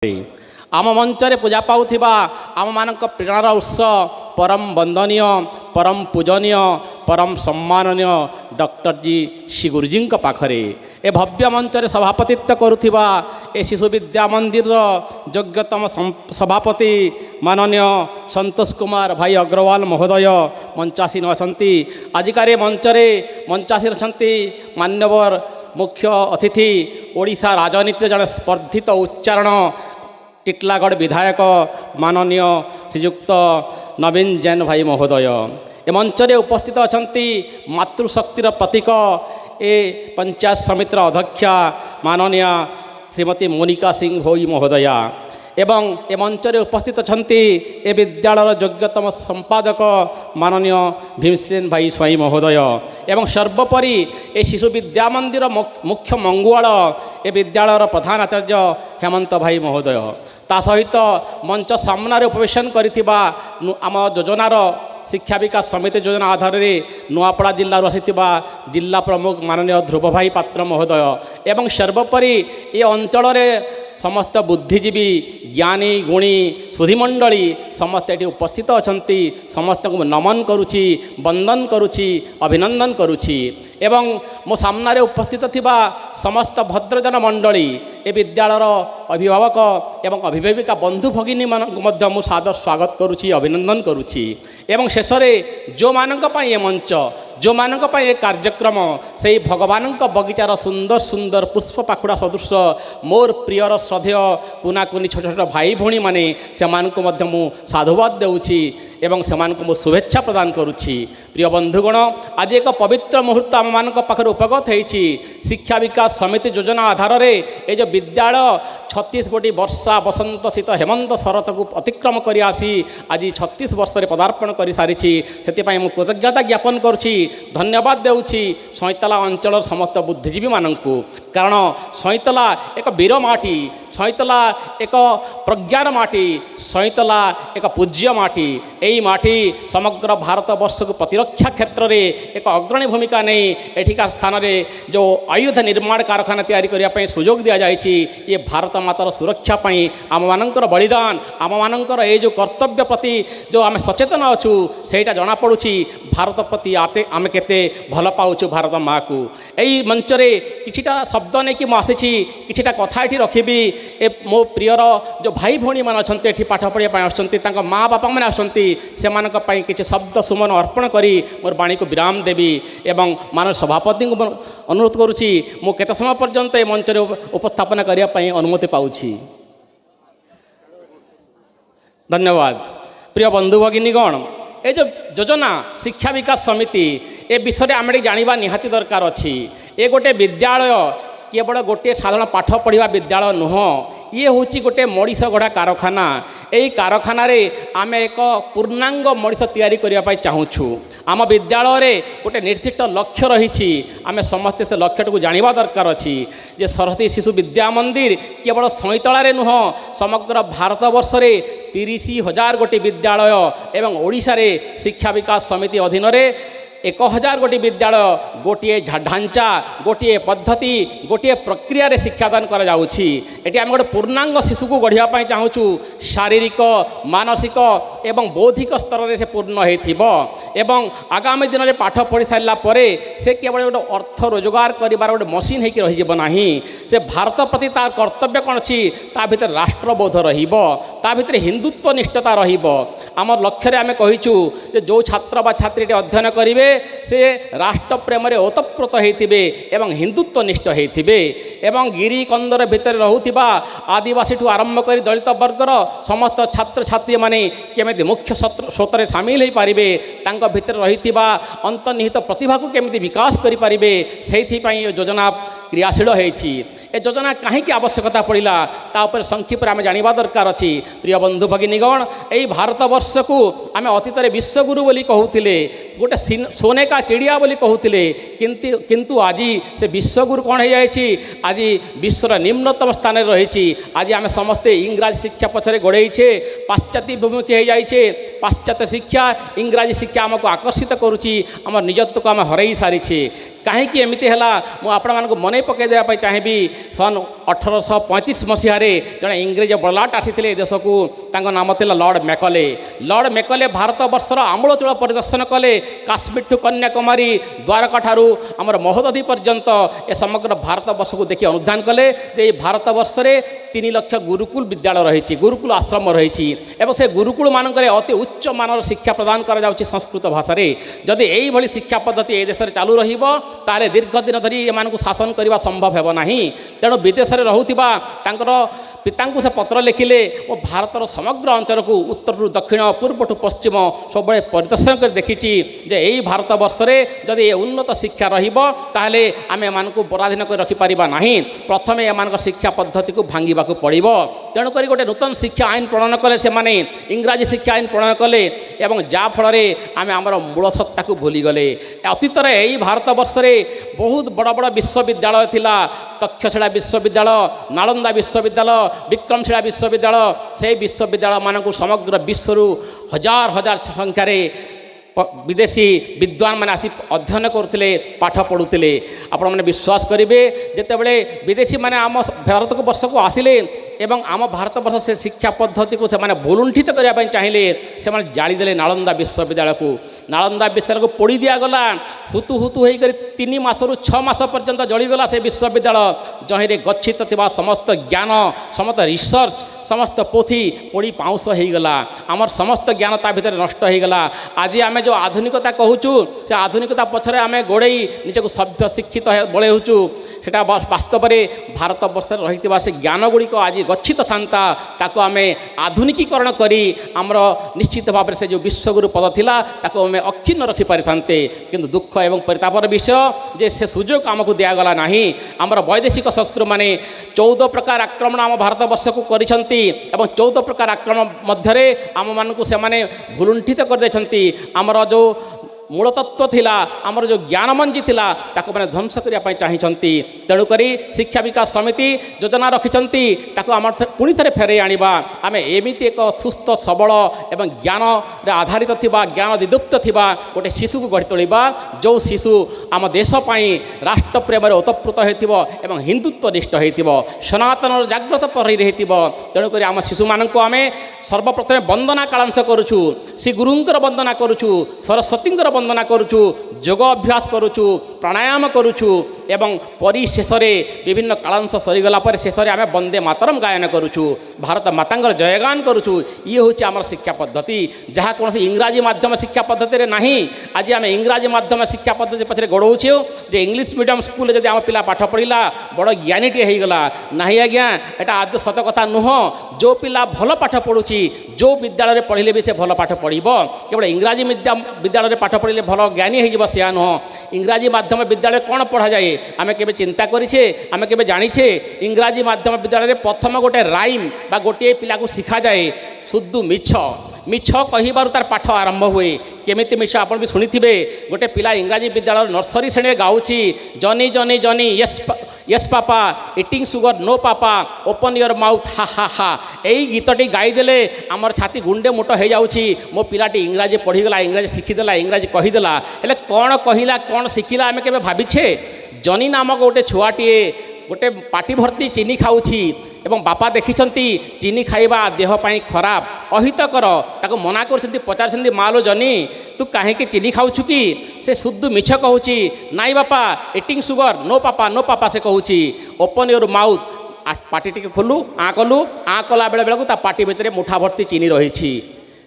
आम मंचरे पूजा पाउथिबा आम मानक प्रेरणार उत्स परम वंदनीय परम पूजनीय परम सम्माननीय डॉक्टर जी श्री गुरुजी पाखरे ए भव्य मंचरे सभापतित्व करुथिबा ए शिशु विद्या मंदिर योग्यतम सभापति माननीय संतोष कुमार भाई अग्रवाल महोदय मंचासीन अछंती। आजिकार मंचरे मंचासीन अछंती मान्यवर मुख्य अतिथि ओडिशा राजनीति जड़े स्पर्धित उच्चारण टिटलागढ़ विधायक माननीय श्रीयुक्त नवीन जैन भाई महोदय ए मंचरे उपस्थित अछंती मातृशक्तिर प्रतीक ए पंचायत समितिर अध्यक्षा माननीय श्रीमती मोनिका सिंह भोई महोदया एवं ए मंचरे उपस्थित अछंती ए विद्यालयर योग्यतम संपादक माननीय भीमसेन भाई स्वाई महोदय एवं सर्वोपरि ए शिशु विद्या मंदिर मुख्य मंगुआल ए विद्यालयर प्रधान आचार्य हेमंत भाई महोदय ता सहित मंच सामने उपवेशन करिथिबा आम योजनार शिक्षा विकास समिति योजना आधार में नुआपड़ा जिल्ला आसिथिबा जिला प्रमुख माननीय ध्रुव भाई पात्र महोदय एवं सर्वोपरि ये अंचल समस्त बुद्धिजीवी ज्ञानी गुणी सुधीमंडली समस्त ये उपस्थित अछंती समस्त को नमन करुछि वंदन करुछि अभिनंदन करुछि एवं मो सामने उपस्थित थिबा समस्त भद्रजन मंडली ए विद्यालयर अभिभावक एवं अभिभाविका बंधु भगिनी मानक मु सादर स्वागत करुछि अभिनंदन करुछि एवं शेष में जो मानक पई ए मंच जो मानक पई ए कार्यक्रम से भगवान बगीचार सुंदर सुंदर पुष्प पाखुड़ा सदृश मोर प्रियर श्रद्धेय कुना कुनी छोट छोट भाई भौणी माने से मु साधुवाद देउछि एवं से शुभेच्छा प्रदान करुछि। प्रिय बंधुगण आज एक पवित्र मुहूर्त आम मान पाखे उपगत होती शिक्षा विकास समिति योजना आधार में ये जो विद्यालय 36 गोटी वर्षा बसंत शीत हेमंत शरत को अतिक्रम कर आसी आज 36 वर्ष पदार्पण कर सारी से कृतज्ञता ज्ञापन करुछि धन्यवाद देउछि सैतला अंचल समस्त बुद्धिजीवी मानक कारण सैतला एक वीर माटी सैतला एक प्रज्ञार माटी सैतला एक पूज्य माटी यही माटी समग्र भारत वर्ष को प्रतिरक्षा क्षेत्र में एक अग्रणी भूमिका नहीं एठिका स्थान में जो आयुध निर्माण कारखाना तैयारी करने सुजोग दि जाइए ये भारत मातार सुरक्षा आम मानकर बलिदान आम मानकर ये जो कर्तव्य प्रति जो आम सचेतन अच्छू सेटा जना पड़ुछि भारत प्रति आते आम केते भल पाउछु भारत माँ को यही मंचरे किछिटा शब्द नहीं कि मुझे किछिटा कथा ये रखी ए मो प्रियर जो भाई भौणी मान अच्छा पाठ पढ़ाई आसुँच माँ बापा मैंने आसुँच से किसी शब्द सुमन अर्पण करी मोर बाणी को विराम देवी एवं मानव सभापति को अनुरोध करुँची मु केते समय पर्यंत ए मंच उपस्थापना करने अनुमति पाउछि। धन्यवाद। प्रिय बंधु भगिनीगण ये जो योजना शिक्षा विकास समिति ए विषय आम जाना निहाती दरकार अच्छी ये गोटे विद्यालय केवल गोटे साधारण पाठ पढ़ा विद्यालय नुह ये हूँ गोटे मनीष गढ़ा कारखाना यही कारखाना आम एक पूर्णांग मनीष तैयारी करने चाहूँ आम विद्यालय गोटे निर्दिष्ट लक्ष्य रही आम समस्ते से लक्ष्य को जाना दरकार अच्छी जे सरस्वती शिशु विद्या मंदिर केवल सैतला नुह समग्र भारत वर्ष में 30,000 गोटी विद्यालय एवं ओडिशा रे शिक्षा विकास समिति अधीन 1000 गोटी विद्यालय गोटे ढांचा गोटे पद्धति गोटे प्रक्रिया रे शिक्षादान करा जाउछि एटी आम गोटे पूर्णांग शिशु को गढ़िया चाहूँ शारीरिक मानसिक एवं बौद्धिक स्तर में से पूर्ण होइथिबो एवं आगामी दिन में पाठ पढ़ी सारा पर से केवल गोटे अर्थ रोजगार करिबार गोटे मशीन होकर रहीजिब नाही से भारत प्रति तार कर्तव्य कौन अच्छी ता भीतर राष्ट्रबोध रहिबो ता भीतर हिंदुत्व निष्ठता रहिबो आम लक्ष्य आम कहिछु जो छात्र बा छात्री अध्ययन करिवे से राष्ट्र प्रेम ओतप्रोत होते एवं हिंदुत्व निष्ठ होते एवं गिरी कंदर भितर रोकवा आदिवासी ठू आरंभ कर दलित वर्गर समस्त छात्र छात्री माने केमिति मुख्य स्रोत में सामिल हो पारे भीतर रही अंतर्निहित प्रतिभा को केमिति विकास करें से योजना क्रियाशील होती ए योजना कहीं आवश्यकता पड़ा तापर संक्षिप्त आम जाना दरकार अच्छी। प्रिय बंधु भगिनीगण यही भारत वर्ष को आम अतीत विश्वगुरु बोली कहूले गोटे सोने का चिड़िया बोली कहूले किंतु आज से विश्वगुरु कौन हो जाए आज विश्वर निम्नतम स्थान रही आज आम समस्ते इंग्राजी शिक्षा पछरे गोड़े पाश्चात्य विमुखी हो जाए पाश्चात्य शिक्षा इंग्राजी शिक्षा आमको आकर्षित करुच्ची आम निजत्व को आम हरई सारी କାହିଁକି ଏମିତି ହେଲା ମୁଁ ଆପଣମାନଙ୍କୁ ମନେ ପକାଇ ଦେବା ପାଇଁ ଚାହିଁବି। ସନ୍ 1835 ମସିହାରେ ଜଣେ ଇଂରେଜ ବଲାଟ ଆସିଥିଲେ ଏ ଦେଶକୁ। ତାଙ୍କ ନାମ ଥିଲା ଲର୍ଡ଼ ମେକଲେ। ଲର୍ଡ଼ ମେକଲେ ଭାରତବର୍ଷର ଆମୂଳଚୂଳ ପରିଦର୍ଶନ କଲେ। କାଶ୍ମୀରଠୁ କନ୍ୟାକୁମାରୀ, ଦ୍ୱାରକା ଠାରୁ ଆମର ମହୋଦଧି ପର୍ଯ୍ୟନ୍ତ ଏ ସମଗ୍ର ଭାରତବର୍ଷକୁ ଦେଖି ଅନୁଧ୍ୟାନ କଲେ ଯେ ଏହି ଭାରତବର୍ଷରେ 3 ଲକ୍ଷ ଗୁରୁକୁଳ ବିଦ୍ୟାଳୟ ରହିଛି, ଗୁରୁକୁଳ ଆଶ୍ରମ ରହିଛି ଏବଂ ସେ ଗୁରୁକୁଳମାନଙ୍କରେ ଅତି ଉଚ୍ଚ ମାନର ଶିକ୍ଷା ପ୍ରଦାନ କରାଯାଉଛି ସଂସ୍କୃତ ଭାଷାରେ। ଯଦି ଏଇଭଳି ଶିକ୍ଷା ପଦ୍ଧତି ଏ ଦେଶରେ ଚାଲୁ ରହିବ ତାହେଲେ ଦୀର୍ଘ ଦିନ ଧରି ଏମାନଙ୍କୁ ଶାସନ କରିବା ସମ୍ଭବ ହେବ ନାହିଁ। ତେଣୁ ବିଦେଶରେ ରହୁଥିବା ତାଙ୍କର ପିତାଙ୍କୁ ସେ ପତ୍ର ଲେଖିଲେ ଓ ଭାରତର ସମଗ୍ର ଅଞ୍ଚଳକୁ ଉତ୍ତରରୁ ଦକ୍ଷିଣ, ପୂର୍ବଠୁ ପଶ୍ଚିମ ସବୁବେଳେ ପରିଦର୍ଶନ କରି ଦେଖିଛି ଯେ ଏହି ଭାରତବର୍ଷରେ ଯଦି ଏ ଉନ୍ନତ ଶିକ୍ଷା ରହିବ ତାହେଲେ ଆମେ ଏମାନଙ୍କୁ ପରାଧୀନ କରି ରଖିପାରିବା ନାହିଁ। ପ୍ରଥମେ ଏମାନଙ୍କ ଶିକ୍ଷା ପଦ୍ଧତିକୁ ଭାଙ୍ଗିବାକୁ ପଡ଼ିବ। ତେଣୁକରି ଗୋଟେ ନୂତନ ଶିକ୍ଷା ଆଇନ ପ୍ରଣୟନ କଲେ ସେମାନେ, ଇଂରାଜୀ ଶିକ୍ଷା ଆଇନ ପ୍ରଣୟନ କଲେ ଏବଂ ଯାହାଫଳରେ ଆମେ ଆମର ମୂଳ ସତ୍ତାକୁ ଭୁଲିଗଲେ। ଅତୀତରେ ଏହି ଭାରତବର୍ଷରେ ବହୁତ ବଡ଼ ବଡ଼ ବିଶ୍ୱବିଦ୍ୟାଳୟ ଥିଲା। ତକ୍ଷଶିଳା ବିଶ୍ୱବିଦ୍ୟାଳୟ, ନାଳନ୍ଦା ବିଶ୍ୱବିଦ୍ୟାଳୟ, ବିକ୍ରମଶିଳା ବିଶ୍ୱବିଦ୍ୟାଳୟ। ସେହି ବିଶ୍ୱବିଦ୍ୟାଳୟମାନଙ୍କୁ ସମଗ୍ର ବିଶ୍ୱରୁ ହଜାର ହଜାର ସଂଖ୍ୟାରେ ବିଦେଶୀ ବିଦ୍ୱାନମାନେ ଆସି ଅଧ୍ୟୟନ କରୁଥିଲେ, ପାଠ ପଢ଼ୁଥିଲେ। ଆପଣମାନେ ବିଶ୍ୱାସ କରିବେ ଯେତେବେଳେ ବିଦେଶୀମାନେ ଆମ ଭାରତକୁ ବର୍ଷକୁ ଆସିଲେ ଏବଂ ଆମ ଭାରତବର୍ଷ ସେ ଶିକ୍ଷା ପଦ୍ଧତିକୁ ସେମାନେ ଭୁଲୁଣ୍ଠିତ କରିବା ପାଇଁ ଚାହିଁଲେ, ସେମାନେ ଜାଳିଦେଲେ ନାଳନ୍ଦା ବିଶ୍ୱବିଦ୍ୟାଳୟକୁ। ନାଳନ୍ଦା ବିଶ୍ୱବିଦ୍ୟାଳୟକୁ ପୋଡ଼ି ଦିଆଗଲା। ହୁତୁ ହୁତୁ ହୋଇକରି 3 ମାସରୁ 6 ମାସ ପର୍ଯ୍ୟନ୍ତ ଜଳିଗଲା ସେ ବିଶ୍ୱବିଦ୍ୟାଳୟ। ଯହିଁରେ ଗଚ୍ଛିତ ଥିବା ସମସ୍ତ ଜ୍ଞାନ, ସମସ୍ତ ରିସର୍ଚ୍ଚ, ସମସ୍ତ ପୋଥି ପୋଡ଼ି ପାଉଁଶ ହୋଇଗଲା। ଆମର ସମସ୍ତ ଜ୍ଞାନ ତା ଭିତରେ ନଷ୍ଟ ହୋଇଗଲା। ଆଜି ଆମେ ଯେଉଁ ଆଧୁନିକତା କହୁଛୁ ସେ ଆଧୁନିକତା ପଛରେ ଆମେ ଗୋଡ଼େଇ ନିଜକୁ ସଭ୍ୟ ଶିକ୍ଷିତ ବଳେଉଛୁ। ସେଟା ବାସ୍ତବରେ ଭାରତବର୍ଷରେ ରହିଥିବା ସେ ଜ୍ଞାନ ଗୁଡ଼ିକ ଆଜି ଗଚ୍ଛିତ ଥାନ୍ତା, ତାକୁ ଆମେ ଆଧୁନିକୀକରଣ କରି ଆମର ନିଶ୍ଚିତ ଭାବରେ ସେ ଯେଉଁ ବିଶ୍ୱଗୁରୁ ପଦ ଥିଲା ତାକୁ ଆମେ ଅକ୍ଷୁଣ୍ଣ ରଖିପାରିଥାନ୍ତେ। କିନ୍ତୁ ଦୁଃଖ ଏବଂ ପରିତାପର ବିଷୟ ଯେ ସେ ସୁଯୋଗ ଆମକୁ ଦିଆଗଲା ନାହିଁ। ଆମର ବୈଦେଶିକ ଶତ୍ରୁମାନେ 14 ପ୍ରକାର ଆକ୍ରମଣ ଆମ ଭାରତବର୍ଷକୁ କରିଛନ୍ତି ଏବଂ 14 ପ୍ରକାର ଆକ୍ରମଣ ମଧ୍ୟରେ ଆମମାନଙ୍କୁ ସେମାନେ ଭୁଲୁଣ୍ଠିତ କରିଦେଇଛନ୍ତି। ଆମର ଯେଉଁ ମୂଳତତ୍ତ୍ୱ ଥିଲା, ଆମର ଯେଉଁ ଜ୍ଞାନମଞ୍ଜି ଥିଲା ତାକୁ ମାନେ ଧ୍ୱଂସ କରିବା ପାଇଁ ଚାହିଁଛନ୍ତି। ତେଣୁକରି ଶିକ୍ଷା ବିକାଶ ସମିତି ଯୋଜନା ରଖିଛନ୍ତି ତାକୁ ଆମର ପୁଣି ଥରେ ଫେରାଇ ଆଣିବା। ଆମେ ଏମିତି ଏକ ସୁସ୍ଥ ସବଳ ଏବଂ ଜ୍ଞାନରେ ଆଧାରିତ ଥିବା, ଜ୍ଞାନ ଦିଦୁପ୍ତ ଥିବା ଗୋଟେ ଶିଶୁକୁ ଗଢ଼ି ତୋଳିବା ଯେଉଁ ଶିଶୁ ଆମ ଦେଶ ପାଇଁ ରାଷ୍ଟ୍ର ପ୍ରେମରେ ଓତପ୍ରୋତ ହୋଇଥିବ ଏବଂ ହିନ୍ଦୁତ୍ୱନିଷ୍ଠ ହୋଇଥିବ, ସନାତନର ଜାଗ୍ରତ ପ୍ରହରୀ ହୋଇଥିବ। ତେଣୁକରି ଆମ ଶିଶୁମାନଙ୍କୁ ଆମେ ସର୍ବପ୍ରଥମେ ବନ୍ଦନା କାଳାଂଶ କରୁଛୁ, ଶ୍ରୀ ଗୁରୁଙ୍କର ବନ୍ଦନା କରୁଛୁ, ସରସ୍ୱତୀଙ୍କର ବନ୍ଦନା କରୁଛୁ, ଯୋଗ ଅଭ୍ୟାସ କରୁଛୁ, ପ୍ରାଣାୟାମ କରୁଛୁ ଏବଂ ପରିଶେଷରେ ବିଭିନ୍ନ କାଳାଂଶ ସରିଗଲା ପରେ ଶେଷରେ ଆମେ ବନ୍ଦେ ମାତରମ୍ ଗାୟନ କରୁଛୁ, ଭାରତ ମାତାଙ୍କର ଜୟଗାନ କରୁଛୁ। ଇଏ ହେଉଛି ଆମର ଶିକ୍ଷା ପଦ୍ଧତି, ଯାହା କୌଣସି ଇଂରାଜୀ ମାଧ୍ୟମ ଶିକ୍ଷା ପଦ୍ଧତିରେ ନାହିଁ। ଆଜି ଆମେ ଇଂରାଜୀ ମାଧ୍ୟମ ଶିକ୍ଷା ପଦ୍ଧତି ପଛରେ ଗୋଡ଼ଉଛୁ ଯେ ଇଂଲିଶ ମିଡ଼ିୟମ୍ ସ୍କୁଲରେ ଯଦି ଆମ ପିଲା ପାଠ ପଢ଼ିଲା ବଡ଼ ଜ୍ଞାନୀଟିଏ ହୋଇଗଲା। ନାହିଁ ଆଜ୍ଞା, ଏଇଟା ଆଦୌ ସତ କଥା ନୁହଁ। ଯେଉଁ ପିଲା ଭଲ ପାଠ ପଢ଼ୁଛି, ଯେଉଁ ବିଦ୍ୟାଳୟରେ ପଢ଼ିଲେ ବି ସେ ଭଲ ପାଠ ପଢ଼ିବ। କେବଳ ଇଂରାଜୀ ବିଦ୍ୟାଳୟରେ ପାଠ ପଢ଼ିଲେ ଭଲ ଜ୍ଞାନୀ ହୋଇଯିବ ସେୟା ନୁହଁ। ଇଂରାଜୀ ମାଧ୍ୟମ ବିଦ୍ୟାଳୟରେ କ'ଣ ପଢ଼ାଯାଏ ଆମେ କେବେ ଚିନ୍ତା କରିଛେ? ଆମେ କେବେ ଜାଣିଛେ? ଇଂରାଜୀ ମାଧ୍ୟମ ବିଦ୍ୟାଳୟରେ ପ୍ରଥମ ଗୋଟେ ରାଇମ୍ ବା ଗୋଟିଏ ପିଲାକୁ ଶିଖାଯାଏ ଶୁଦ୍ଧ ମିଛ। ମିଛ କହିବାରୁ ତାର ପାଠ ଆରମ୍ଭ ହୁଏ। କେମିତି ମିଛ ଆପଣ ବି ଶୁଣିଥିବେ। ଗୋଟେ ପିଲା ଇଂରାଜୀ ବିଦ୍ୟାଳୟର ନର୍ସରୀ ଶ୍ରେଣୀରେ ଗାଉଛି Johny Johny Johny yes papa, eating sugar no papa, open your mouth ha ha ହା। ଏଇ ଗୀତଟି ଗାଇଦେଲେ ଆମର ଛାତି ଗୁଣ୍ଡେ ମୁଟ ହୋଇଯାଉଛି। ମୋ ପିଲାଟି ଇଂରାଜୀ ପଢ଼ିଗଲା, ଇଂରାଜୀ ଶିଖିଦେଲା, ଇଂରାଜୀ କହିଦେଲା। ହେଲେ କ'ଣ କହିଲା, କ'ଣ ଶିଖିଲା ଆମେ କେବେ ଭାବିଛେ? ଜନି ନାମକ ଗୋଟେ ଛୁଆଟିଏ ଗୋଟେ ପାଟି ଭର୍ତ୍ତି ଚିନି ଖାଉଛି ଏବଂ ବାପା ଦେଖିଛନ୍ତି ଚିନି ଖାଇବା ଦେହ ପାଇଁ ଖରାପ, ଅହିତକର। ତାକୁ ମନା କରୁଛନ୍ତି, ପଚାରୁଛନ୍ତି ମା ଲୋ ଜନି ତୁ କାହିଁକି ଚିନି ଖାଉଛୁ କି? ସେ ଶୁଦ୍ଧ ମିଛ କହୁଛି। ନାଇଁ ବାପା, ଇଟିଂ ସୁଗର ନୋ ପାପା ସେ କହୁଛି। ଓପନ୍ ୟୋର ମାଉଥ୍, ପାଟି ଟିକେ ଖୋଲୁ, ଆଁ କଲୁ, ଆଁ କଲା ବେଳକୁ ତା ପାଟି ଭିତରେ ମୁଠା ଭର୍ତ୍ତି ଚିନି ରହିଛି।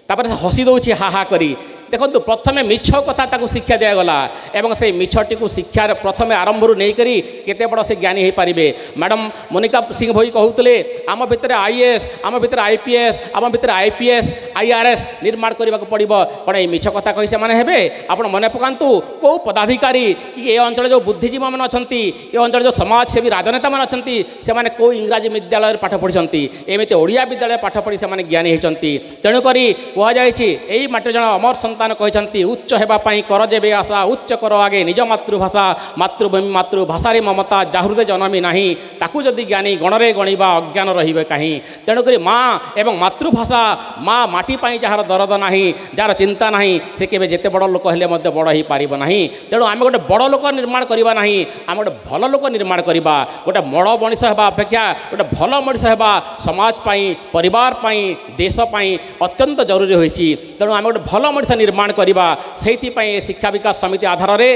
ତାପରେ ସେ ହସି ଦେଉଛି ହା ହା କରି। ଦେଖନ୍ତୁ, ପ୍ରଥମେ ମିଛ କଥା ତାକୁ ଶିକ୍ଷା ଦିଆଗଲା ଏବଂ ସେହି ମିଛଟିକୁ ଶିକ୍ଷାର ପ୍ରଥମେ ଆରମ୍ଭରୁ ନେଇକରି କେତେ ବଡ଼ ସେ ଜ୍ଞାନୀ ହୋଇପାରିବେ। ମ୍ୟାଡ଼ାମ୍ ମୋନିକା ସିଂ ଭୋଇ କହୁଥିଲେ ଆମ ଭିତରେ ଆଇଏଏସ୍, ଆମ ଭିତରେ ଆଇପିଏସ୍, ଆମ ଭିତରେ ଆଇପିଏସ୍, ଆଇଆର୍ଏସ୍ ନିର୍ମାଣ କରିବାକୁ ପଡ଼ିବ। କ'ଣ ଏଇ ମିଛ କଥା କହି ସେମାନେ ହେବେ? ଆପଣ ମନେ ପକାନ୍ତୁ, କେଉଁ ପଦାଧିକାରୀ କି ଏ ଅଞ୍ଚଳରେ ଯେଉଁ ବୁଦ୍ଧିଜୀବୀମାନେ ଅଛନ୍ତି, ଏ ଅଞ୍ଚଳରେ ଯେଉଁ ସମାଜସେବୀ ରାଜନେତାମାନେ ଅଛନ୍ତି, ସେମାନେ କେଉଁ ଇଂରାଜୀ ବିଦ୍ୟାଳୟରେ ପାଠ ପଢ଼ିଛନ୍ତି? ଏମିତି ଓଡ଼ିଆ ବିଦ୍ୟାଳୟରେ ପାଠ ପଢ଼ି ସେମାନେ ଜ୍ଞାନୀ ହୋଇଛନ୍ତି। ତେଣୁକରି କୁହାଯାଇଛି ଏଇ ମାଟିରେ ଜଣେ ଅମର ସନ୍ତାନ ସନ୍ତାନ କହିଛନ୍ତି ଉଚ୍ଚ ହେବା ପାଇଁ କର ଯେବେ ଆଶା ଉଚ୍ଚ କର ଆଗେ ନିଜ ମାତୃଭାଷା ମାତୃଭୂମି ମାତୃଭାଷାରେ ମମତା ଯାହୃଦେ ଜନମି ନାହିଁ ତାକୁ ଯଦି ଜ୍ଞାନୀ ଗଣରେ ଗଣିବା ଅଜ୍ଞାନ ରହିବେ କାହିଁ। ତେଣୁକରି ମା ଏବଂ ମାତୃଭାଷା ମା ମାଟି ପାଇଁ ଯାହାର ଦରଦ ନାହିଁ ଯାହାର ଚିନ୍ତା ନାହିଁ ସେ କେବେ ଯେତେ ବଡ଼ ଲୋକ ହେଲେ ମଧ୍ୟ ବଡ଼ ହୋଇପାରିବ ନାହିଁ। ତେଣୁ ଆମେ ଗୋଟେ ବଡ଼ ଲୋକ ନିର୍ମାଣ କରିବା ନାହିଁ, ଆମେ ଗୋଟେ ଭଲ ଲୋକ ନିର୍ମାଣ କରିବା। ଗୋଟେ ବଡ଼ ମଣିଷ ହେବା ଅପେକ୍ଷା ଗୋଟେ ଭଲ ମଣିଷ ହେବା ସମାଜ ପାଇଁ ପରିବାର ପାଇଁ ଦେଶ ପାଇଁ ଅତ୍ୟନ୍ତ ଜରୁରୀ ହୋଇଛି। ତେଣୁ ଆମେ ଗୋଟେ ଭଲ ମଣିଷ ନିର୍ମାଣ କରିବା। ସେଇଥିପାଇଁ ଏ ଶିକ୍ଷା ବିକାଶ ସମିତି ଆଧାରରେ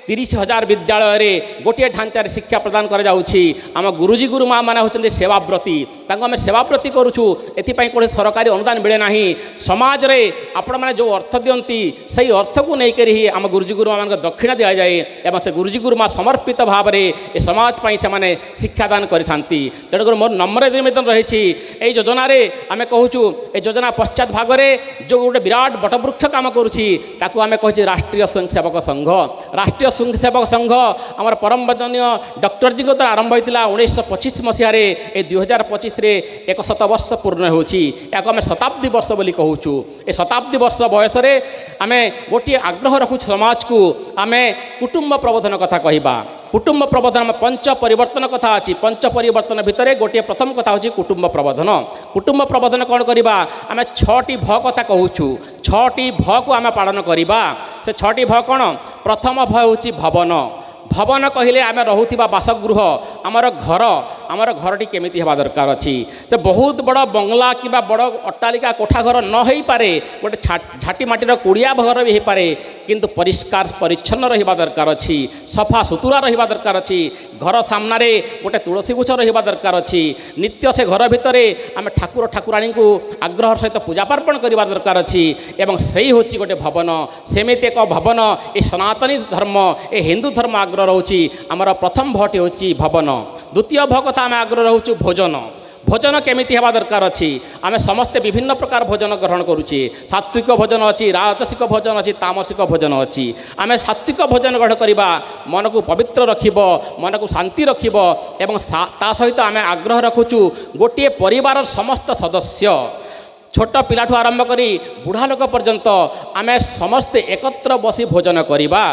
30,000 ବିଦ୍ୟାଳୟରେ ଗୋଟିଏ ଢାଞ୍ଚାରେ ଶିକ୍ଷା ପ୍ରଦାନ କରାଯାଉଛି। ଆମ ଗୁରୁଜୀ ଗୁରୁମା ମାନେ ହେଉଛନ୍ତି ସେବାବ୍ରତୀ, ତାଙ୍କୁ ଆମେ ସେବାବ୍ରତୀ କରୁଛୁ। ଏଥିପାଇଁ କୌଣସି ସରକାରୀ ଅନୁଦାନ ମିଳେ ନାହିଁ। ସମାଜରେ ଆପଣମାନେ ଯେଉଁ ଅର୍ଥ ଦିଅନ୍ତି ସେହି ଅର୍ଥକୁ ନେଇକରି ହିଁ ଆମ ଗୁରୁଜୀ ଗୁରୁମାମାନଙ୍କ ଦକ୍ଷିଣା ଦିଆଯାଏ ଏବଂ ସେ ଗୁରୁଜୀ ଗୁରୁମା ସମର୍ପିତ ଭାବରେ ଏ ସମାଜ ପାଇଁ ସେମାନେ ଶିକ୍ଷାଦାନ କରିଥାନ୍ତି। ତେଣୁକରି ମୋର ନମ୍ର ନିବେଦନ ରହିଛି, ଏହି ଯୋଜନାରେ ଆମେ କହୁଛୁ ଏ ଯୋଜନା ପଶ୍ଚାତ ଭାଗରେ ଯେଉଁ ଗୋଟେ ବିରାଟ ବଟବୃକ୍ଷ କାମ କରୁଛି ତାକୁ ଆମେ କହୁଛୁ ରାଷ୍ଟ୍ରୀୟ ସ୍ୱୟଂସେବକ ସଂଘ। ରାଷ୍ଟ୍ରୀୟ ସ୍ୱୟଂସେବକ ସଂଘ ଆମର ପରମ ବନ୍ଦନୀୟ ଡକ୍ଟରଜୀଙ୍କ ଦ୍ୱାରା ଆରମ୍ଭ ହୋଇଥିଲା 1925 ମସିହାରେ। ଏ 2025ରେ 100 ବର୍ଷ ପୂର୍ଣ୍ଣ ହେଉଛି। ଏହାକୁ ଆମେ ଶତାବ୍ଦୀ ବର୍ଷ ବୋଲି କହୁଛୁ। ଏ ଶତାବ୍ଦୀ ବର୍ଷ ବୟସରେ ଆମେ ଗୋଟିଏ ଆଗ୍ରହ ରଖୁଛୁ ସମାଜକୁ ଆମେ କୁଟୁମ୍ବ ପ୍ରବୋଧନ କଥା କହିବା। କୁଟୁମ୍ବ ପ୍ରବୋଧନ ପଞ୍ଚ ପରିବର୍ତ୍ତନ କଥା ଅଛି। ପଞ୍ଚ ପରିବର୍ତ୍ତନ ଭିତରେ ଗୋଟିଏ ପ୍ରଥମ କଥା ହେଉଛି କୁଟୁମ୍ବ ପ୍ରବୋଧନ। କୁଟୁମ୍ବ ପ୍ରବୋଧନ କ'ଣ କରିବା? ଆମେ 6ଟି ଭ କଥା କହୁଛୁ। 6ଟି ଭକୁ ଆମେ ପାଳନ କରିବା। ସେ 6ଟି ଭ କ'ଣ? ପ୍ରଥମ ଭ ହେଉଛି ଭବନ। ଭବନ କହିଲେ ଆମେ ରହୁଥିବା ବାସଗୃହ, ଆମର ଘରଟି କେମିତି ହେବା ଦରକାର ଅଛି। ସେ ବହୁତ ବଡ଼ ବଙ୍ଗଲା କିମ୍ବା ବଡ଼ ଅଟ୍ଟାଳିକା କୋଠା ଘର ନ ହୋଇପାରେ, ଗୋଟେ ଝାଟି ମାଟିର କୁଡ଼ିଆ ଘର ବି ହୋଇପାରେ, କିନ୍ତୁ ପରିଷ୍କାର ପରିଚ୍ଛନ୍ନ ରହିବା ଦରକାର ଅଛି, ସଫା ସୁତୁରା ରହିବା ଦରକାର ଅଛି। ଘର ସାମ୍ନାରେ ଗୋଟେ ତୁଳସୀ ଗଛ ରହିବା ଦରକାର ଅଛି। ନିତ୍ୟ ସେ ଘର ଭିତରେ ଆମେ ଠାକୁର ଠାକୁରାଣୀଙ୍କୁ ଆଗ୍ରହର ସହିତ ପୂଜାପାର୍ପଣ କରିବା ଦରକାର ଅଛି ଏବଂ ସେଇ ହେଉଛି ଗୋଟେ ଭବନ। ସେମିତି ଏକ ଭବନ ଏ ସନାତନୀ ଧର୍ମ ଏ ହିନ୍ଦୁ ଧର୍ମ ଆଗ୍ରହ ରହୁଛି। ଆମର ପ୍ରଥମ ଭଟି ହେଉଛି ଭବନ। ଦ୍ୱିତୀୟ ଭ କଥା ଆମେ ଆଗ୍ରହ ରହୁଛୁ ଭୋଜନ। ଭୋଜନ କେମିତି ହେବା ଦରକାର ଅଛି? ଆମେ ସମସ୍ତେ ବିଭିନ୍ନ ପ୍ରକାର ଭୋଜନ ଗ୍ରହଣ କରୁଛେ। ସାତ୍ୱିକ ଭୋଜନ ଅଛି, ରାଜସିକ ଭୋଜନ ଅଛି, ତାମସିକ ଭୋଜନ ଅଛି। ଆମେ ସାତ୍ୱିକ ଭୋଜନ ଗ୍ରହଣ କରିବା, ମନକୁ ପବିତ୍ର ରଖିବ, ମନକୁ ଶାନ୍ତି ରଖିବ ଏବଂ ତା ସହିତ ଆମେ ଆଗ୍ରହ ରଖୁଛୁ ଗୋଟିଏ ପରିବାରର ସମସ୍ତ ସଦସ୍ୟ ଛୋଟ ପିଲାଠୁ ଆରମ୍ଭ କରି ବୁଢ଼ା ଲୋକ ପର୍ଯ୍ୟନ୍ତ ଆମେ ସମସ୍ତେ ଏକତ୍ର ବସି ଭୋଜନ କରିବା।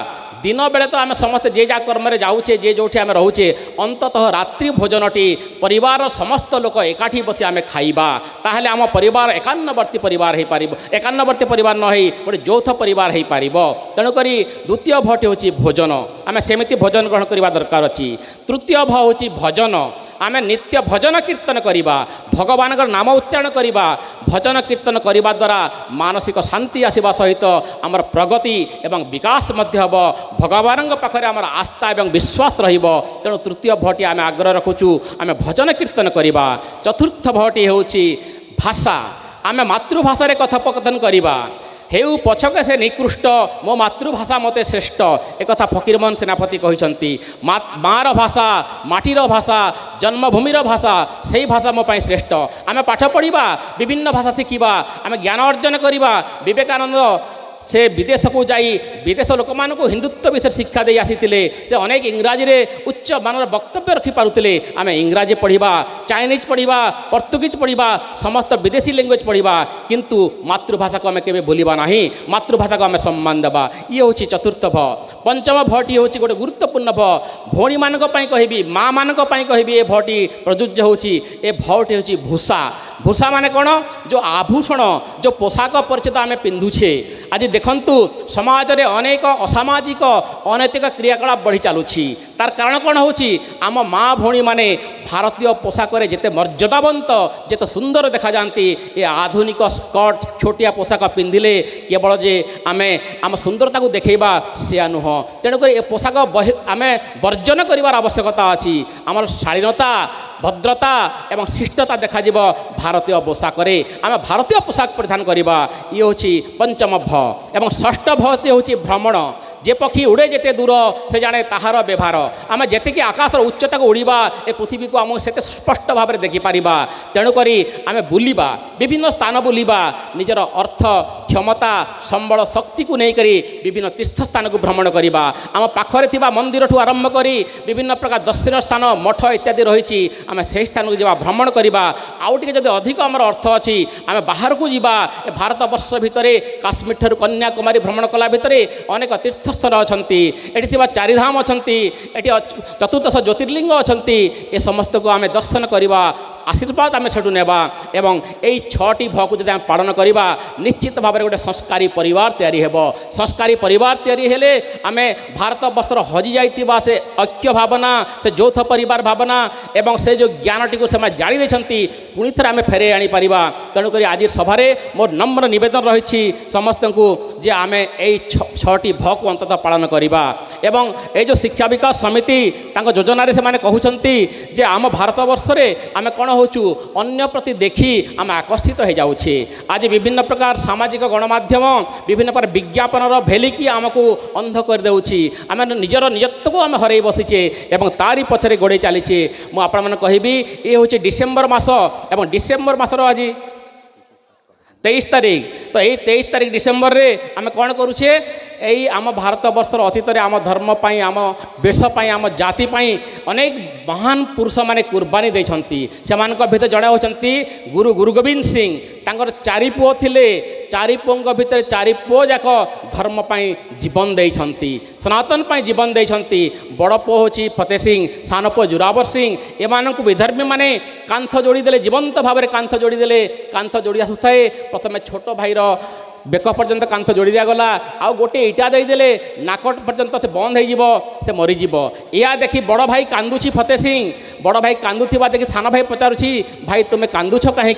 ଦିନ ବେଳେ ତ ଆମେ ସମସ୍ତେ ଯେ ଯାହା କର୍ମରେ ଯାଉଛେ, ଯେ ଯେଉଁଠି ଆମେ ରହୁଛେ, ଅନ୍ତତଃ ରାତ୍ରି ଭୋଜନଟି ପରିବାରର ସମସ୍ତ ଲୋକ ଏକାଠି ବସି ଆମେ ଖାଇବା। ତାହେଲେ ଆମ ପରିବାର ଏକାନ୍ନବର୍ତ୍ତୀ ପରିବାର ହୋଇପାରିବ। ଏକାନ୍ନବର୍ତ୍ତୀ ପରିବାର ନ ହୋଇ ଗୋଟେ ଯୌଥ ପରିବାର ହୋଇପାରିବ। ତେଣୁକରି ଦ୍ୱିତୀୟ ଭଟି ହେଉଛି ଭୋଜନ। ଆମେ ସେମିତି ଭୋଜନ ଗ୍ରହଣ କରିବା ଦରକାର ଅଛି। ତୃତୀୟ ଭ ହେଉଛି ଭଜନ। ଆମେ ନିତ୍ୟ ଭଜନ କୀର୍ତ୍ତନ କରିବା, ଭଗବାନଙ୍କର ନାମ ଉଚ୍ଚାରଣ କରିବା। ଭଜନ କୀର୍ତ୍ତନ କରିବା ଦ୍ୱାରା ମାନସିକ ଶାନ୍ତି ଆସିବା ସହିତ ଆମର ପ୍ରଗତି ଏବଂ ବିକାଶ ମଧ୍ୟ ହେବ। ଭଗବାନଙ୍କ ପାଖରେ ଆମର ଆସ୍ଥା ଏବଂ ବିଶ୍ୱାସ ରହିବ। ତେଣୁ ତୃତୀୟ ଭଟି ଆମେ ଆଗ୍ରହ ରଖୁଛୁ ଆମେ ଭଜନ କୀର୍ତ୍ତନ କରିବା। ଚତୁର୍ଥ ଭଟି ହେଉଛି ଭାଷା। ଆମେ ମାତୃଭାଷାରେ କଥୋପକଥନ କରିବା। ହେଉ ପଛକେ ସେ ନିକୃଷ୍ଟ, ମୋ ମାତୃଭାଷା ମୋତେ ଶ୍ରେଷ୍ଠ, ଏକଥା ଫକୀରମୋହନ ସେନାପତି କହିଛନ୍ତି। ମାଆର ଭାଷା, ମାଟିର ଭାଷା, ଜନ୍ମଭୂମିର ଭାଷା, ସେଇ ଭାଷା ମୋ ପାଇଁ ଶ୍ରେଷ୍ଠ। ଆମେ ପାଠ ପଢ଼ିବା, ବିଭିନ୍ନ ଭାଷା ଶିଖିବା, ଆମେ ଜ୍ଞାନ ଅର୍ଜନ କରିବା। ବିବେକାନନ୍ଦ ସେ ବିଦେଶକୁ ଯାଇ ବିଦେଶ ଲୋକମାନଙ୍କୁ ହିନ୍ଦୁତ୍ୱ ବିଷୟରେ ଶିକ୍ଷା ଦେଇ ଆସିଥିଲେ। ସେ ଅନେକ ଇଂରାଜୀରେ ଉଚ୍ଚ ମାନର ବକ୍ତବ୍ୟ ରଖିପାରୁଥିଲେ। ଆମେ ଇଂରାଜୀ ପଢ଼ିବା, ଚାଇନିଜ୍ ପଢ଼ିବା, ପର୍ତ୍ତୁଗୀଜ ପଢ଼ିବା, ସମସ୍ତ ବିଦେଶୀ ଲାଙ୍ଗୁଏଜ୍ ପଢ଼ିବା, କିନ୍ତୁ ମାତୃଭାଷାକୁ ଆମେ କେବେ ଭୁଲିବା ନାହିଁ। ମାତୃଭାଷାକୁ ଆମେ ସମ୍ମାନ ଦେବା। ଇଏ ହେଉଛି ଚତୁର୍ଥ ଭ। ପଞ୍ଚମ ଭଟି ହେଉଛି ଗୋଟେ ଗୁରୁତ୍ୱପୂର୍ଣ୍ଣ ଭ। ଭଉଣୀମାନଙ୍କ ପାଇଁ କହିବି, ମାଆମାନଙ୍କ ପାଇଁ କହିବି, ଏ ଭଟି ପ୍ରଯୁଜ୍ୟ ହେଉଛି। ଏ ଭଟି ହେଉଛି ଭୂଷା। ଭୂଷା ମାନେ କ'ଣ? ଯେଉଁ ଆଭୂଷଣ, ଯେଉଁ ପୋଷାକ ପରିଚ୍ଛଦ ଆମେ ପିନ୍ଧୁଛେ। ଆଜି ଦେଖନ୍ତୁ ସମାଜରେ ଅନେକ ଅସାମାଜିକ ଅନୈତିକ କ୍ରିୟାକଳାପ ବଢ଼ି ଚାଲୁଛି। ତାର କାରଣ କ'ଣ ହେଉଛି? ଆମ ମା ଭଉଣୀମାନେ ଭାରତୀୟ ପୋଷାକରେ ଯେତେ ମର୍ଯ୍ୟାଦାବନ୍ତ, ଯେତେ ସୁନ୍ଦର ଦେଖାଯାଆନ୍ତି, ଏ ଆଧୁନିକ ସ୍କର୍ଟ ଛୋଟିଆ ପୋଷାକ ପିନ୍ଧିଲେ କେବଳ ଯେ ଆମେ ଆମ ସୁନ୍ଦରତାକୁ ଦେଖାଇବା ସେୟା ନୁହଁ। ତେଣୁକରି ଏ ପୋଷାକ ଆମେ ବର୍ଜନ କରିବାର ଆବଶ୍ୟକତା ଅଛି। ଆମର ଶାଳୀନତା, ଭଦ୍ରତା ଏବଂ ଶିଷ୍ଟତା ଦେଖାଯିବ ଭାରତୀୟ ପୋଷାକରେ। ଆମେ ଭାରତୀୟ ପୋଷାକ ପରିଧାନ କରିବା। ଇଏ ହେଉଛି ପଞ୍ଚମ ଭ। ଏବଂ ଷଷ୍ଠ ଭଟି ହେଉଛି ଭ୍ରମଣ। যে পক্ষী উড়ে যেতে দূর সে জানে তাহার ব্যবহার। আমি যেতিকি আকাশর উচ্চতাকে উড়িবা এ পৃথিবীকে আমি সেতে স্পষ্ট ভাবে দেখিপারিবা। তেণুকরি আমি বুলিবা, বিভিন্ন স্থান বুলিবা, নিজের অর্থ क्षमता संबल शक्ति को नहीं करी विभिन्न तीर्थस्थान को भ्रमण करवा आम पाखरे थिबा मंदिर ठू आरंभ करी विभिन्न प्रकार दर्शन स्थान मठ इत्यादि रही आम से स्थान को जा भ्रमण करवा आउ टे जब अधिक आमर अर्थ अच्छी आम बाहर को जा भारत वर्ष भितर काश्मीर ठार कन्याकुमारी भ्रमण कला भितर अनेक तीर्थस्थल अच्छा ये चारिधाम अच्छा ये चतुर्दश ज्योतिर्लिंग अच्छा ये समस्त को आम दर्शन करवा आशीर्वाद आम से नेबा एवं यही छटी भ को जब पालन करवा निश्चित भाव में गोटे संस्कारी परिवार तैयारी हेब संस्कारी परिवार तैयारी हेले आम भारत वर्षर हजि जाइथिबा से ऐक्य भावना से यौथ परिवार भावना एवं से जो ज्ञानटी को से जाणी देछंती पुणी थे आम फेरे आनी पारिबा तेणुक आज सभारे मोर नम्र निवेदन रही समस्त को जे आम यही छटी भ को अंततः पालन करवा एवं ये जो शिक्षा विकास समिति योजन से कहते जे आम भारत वर्ष आम कौन होचु अन्य प्रति देखी आम आकर्षित हो जाऊे आज विभिन्न प्रकार सामाजिक गणमाध्यम विभिन्न प्रकार विज्ञापन भेलिकी आमको अंध कर देउछि आम निजर निजत्व को आम हरई बसीचे एवं तारी पछरे गोड़े चलीचे मुझे कहबी ये हूँ डिसेम्बर मास एवं डिसेम्बर मासर आज 23 तारीख तो यही 23 तारीख डिसेम्बर रे आम कौन करुचे यही आम भारत वर्षर अतीत आम धर्म पाई आम देश पाई आम जाति पाई अनेक महान पुरुष माने कुर्बानी देछंती सेमानक भितर जड़े होचंती गुरु गुरु गोविंद सिंह तांकर चारि पुओ थिले चारि पुओंक भितर चारि पुओ जाक धर्म पाई जीवन देछंती सनातन पाई जीवन देछंती बड़ पुओ होची फतेह सिंह सान पुओ जोरावर सिंह एमानक विधर्मी माने कांथ जोड़ी देले जीवंत भाव में कांथ जोड़ी देले कांथ जोड़ी आसुथाए प्रथम छोट भाईर बेक पर्यंत कांथ जोड़ी दिगला आउ गोटे इटा देदेले नाकट पर्यंत से बंद हो से मरीज या देखी बड़ भाई कांदुची फतेह सिंह बड़ भाई कांदुवा देखी सान भाई पचारुची भाई तुम कांदुछ कहीं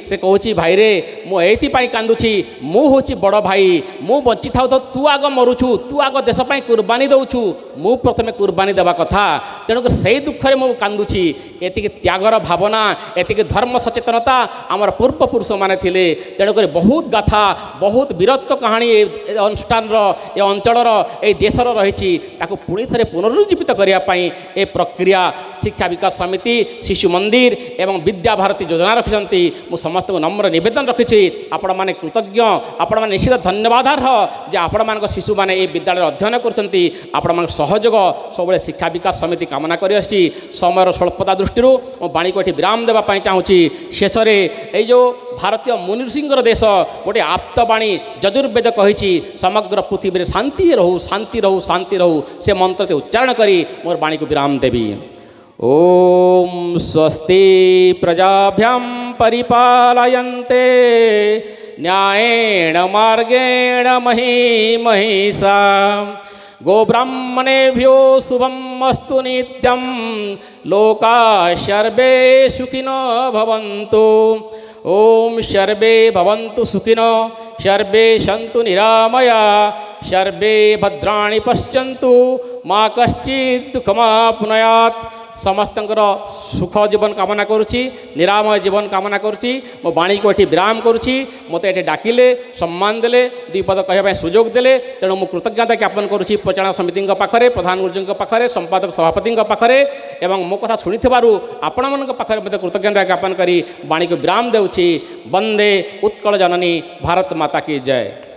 से कहूँ भाई रे मुझे कांदुची मु हूँ बड़ भाई मु बंची था तो तू आग मरुचु तू आग देशपाई कुर्बानी दौचु मु प्रथम कुर्बानी देवा कथा तेणुक से दुखरे मु कांदुची एति त्यागर भावना एति धर्म सचेतनता आमर पूर्व पुरुष माने थिले तेणुक बहुत गाथा बहुत वीरत्व कहानी अनुष्ठान ये अंचल ये देशर रही पुणी थे पुनरुज्जीवित करने ये प्रक्रिया शिक्षा विकास समिति शिशु मंदिर एवं विद्या भारती योजना रखिंट मु समस्त को नम्र निवेदन रखी आपण मैंने कृतज्ञ आपण मैंने निश्चित धन्यवादार्ह जे आपण मान शिशु मैंने ये विद्यालय अध्ययन कर सहयोग सब शिक्षा विकास समिति कामना कर समय स्वल्पता दृष्टि वाणी को ये विराम देवाई चाहूँगी शेष ये जो भारतीय मुनि ऋषिंर देश गोटे आप्तवाणी यजुर्वेद कही समग्र पृथ्वी में शांति रहू शांति रहू शांति रहू से मंत्र उच्चारण करी मोर वाणी को विराम देवी। ओम स्वस्ति प्रजाभ्यां परिपालयन्ते न्यायेण मार्गेण मही महिषा गोब्राह्मणेभ्यो शुभमस्तु नित्यं लोका सर्वे सुखिनो भवन्तु। ओम सर्वे भवन्तु सुखिनो सर्वे सन्तु निरामया सर्वे भद्राणि पश्यन्तु मा कश्चित् दुःखमाप्नुयात्। समस्तंकर सुख जीवन कामना करुच्ची निरामय जीवन कामना करुच्ची मो वाणी को ये विराम करुच्ची मत ये डाकिले सम्मान देले दुई पद कहवाई सुजोग देले तेणु मु कृतज्ञता ज्ञापन करुच्ची परिचालना समिति पाखरे प्रधान गुरुजी पाखरे संपादक सभापति पाखरे एवं मो कथा शुणी आपण मान पाखरे कृतज्ञता ज्ञापन करी वाणी को विराम देउछि। वंदे उत्कल जननी भारत माता की जय।